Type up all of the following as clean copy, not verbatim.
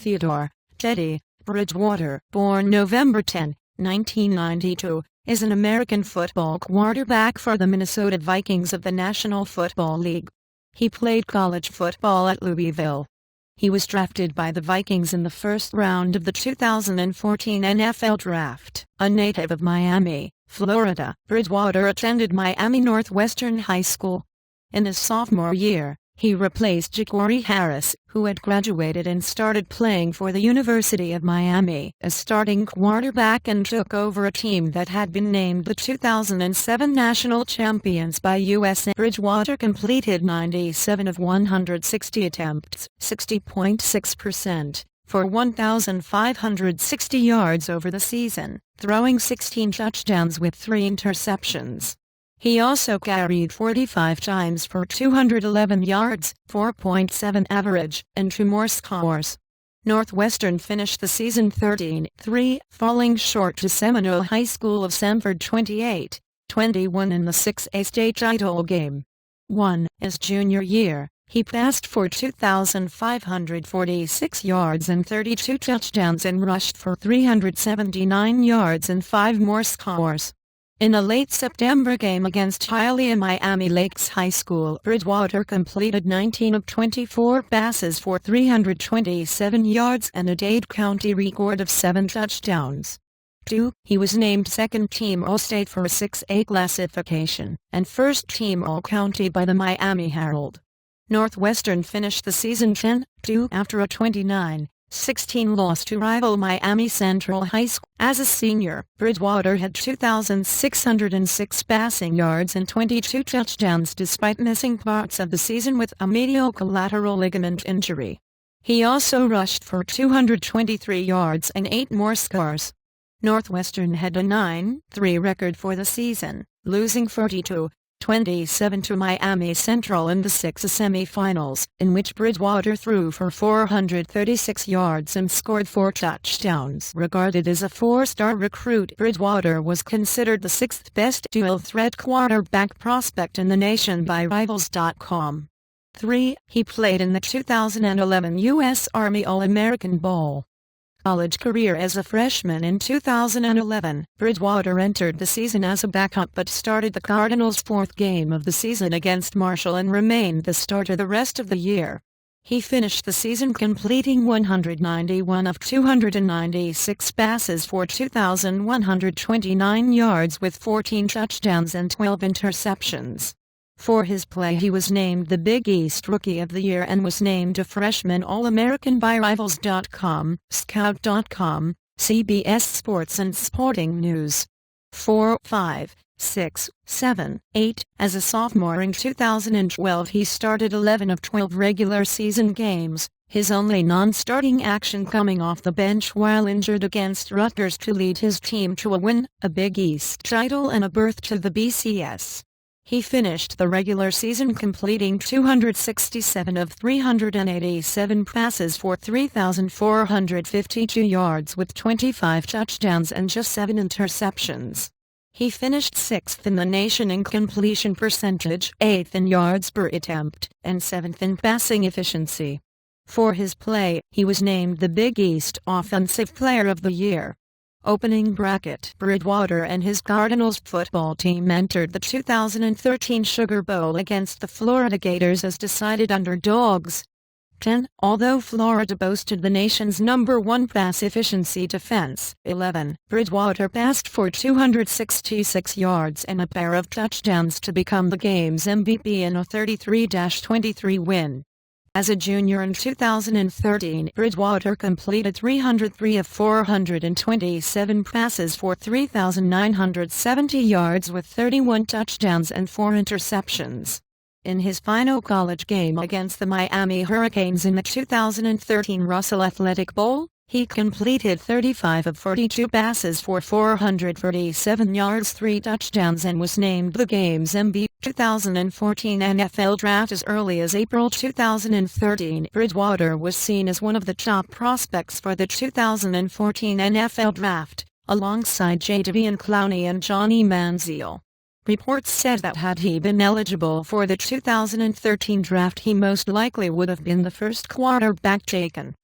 Theodore, Teddy, Bridgewater, born November 10, 1992, is an American football quarterback for the Minnesota Vikings of the National Football League. He played college football at Louisville. He was drafted by the Vikings in the first round of the 2014 NFL Draft. A native of Miami, Florida, Bridgewater attended Miami Northwestern High School. In his sophomore year, he replaced Jacory Harris, who had graduated and started playing for the University of Miami as starting quarterback, and took over a team that had been named the 2007 national champions by USA. Bridgewater completed 97 of 160 attempts, 60.6%, for 1,560 yards over the season, throwing 16 touchdowns with 3 interceptions. He also carried 45 times for 211 yards, 4.7 average, and 2 more scores. Northwestern finished the season 13-3, falling short to Seminole High School of Sanford 28-21 in the 6A state title game. His junior year, he passed for 2,546 yards and 32 touchdowns and rushed for 379 yards and 5 more scores. In a late September game against Hialeah Miami Lakes High School, Bridgewater completed 19 of 24 passes for 327 yards and a Dade County record of 7 touchdowns. He was named second-team All-State for a 6A classification, and first-team All-County by the Miami Herald. Northwestern finished the season 10-2 after a 29-16 loss to rival Miami Central High School. As a senior, Bridgewater had 2,606 passing yards and 22 touchdowns despite missing parts of the season with a medial collateral ligament injury. He also rushed for 223 yards and 8 more scores. Northwestern had a 9-3 record for the season, losing 42-27 to Miami Central in the 6A semifinals, in which Bridgewater threw for 436 yards and scored 4 touchdowns. Regarded as a 4-star recruit, Bridgewater was considered the 6th best dual-threat quarterback prospect in the nation by Rivals.com. He played in the 2011 U.S. Army All-American Bowl. College career. As a freshman in 2011, Bridgewater entered the season as a backup but started the Cardinals' 4th game of the season against Marshall and remained the starter the rest of the year. He finished the season completing 191 of 296 passes for 2,129 yards with 14 touchdowns and 12 interceptions. For his play, he was named the Big East Rookie of the Year and was named a Freshman All-American by Rivals.com, Scout.com, CBS Sports and Sporting News. 4, 5, 6, 7, 8. As a sophomore in 2012, he started 11 of 12 regular season games, his only non-starting action coming off the bench while injured against Rutgers to lead his team to a win, a Big East title and a berth to the BCS. He finished the regular season completing 267 of 387 passes for 3,452 yards with 25 touchdowns and just 7 interceptions. He finished 6th in the nation in completion percentage, 8th in yards per attempt, and 7th in passing efficiency. For his play, he was named the Big East Offensive Player of the Year. Opening bracket. Bridgewater and his Cardinals football team entered the 2013 Sugar Bowl against the Florida Gators as decided underdogs. Although Florida boasted the nation's #1 pass efficiency defense, Bridgewater passed for 266 yards and a pair of touchdowns to become the game's MVP in a 33-23 win. As a junior in 2013, Bridgewater completed 303 of 427 passes for 3,970 yards with 31 touchdowns and 4 interceptions. In his final college game against the Miami Hurricanes in the 2013 Russell Athletic Bowl, he completed 35 of 42 passes for 437 yards, 3 touchdowns, and was named the game's MVP. 2014 NFL Draft. As early as April 2013, Bridgewater was seen as one of the top prospects for the 2014 NFL Draft, alongside Jadeveon Clowney and Johnny Manziel. Reports said that had he been eligible for the 2013 draft, he most likely would have been the first quarterback taken.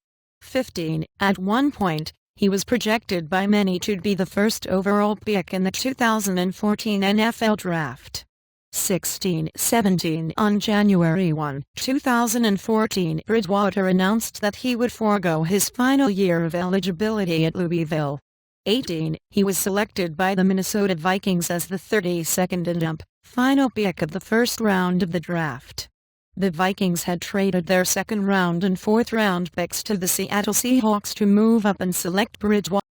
15. At one point, he was projected by many to be the first overall pick in the 2014 NFL Draft. 16. 17. On January 1, 2014, Bridgewater announced that he would forego his final year of eligibility at Louisville. 18. He was selected by the Minnesota Vikings as the 32nd and final pick of the first round of the draft. The Vikings had traded their second-round and fourth-round picks to the Seattle Seahawks to move up and select Bridgewater.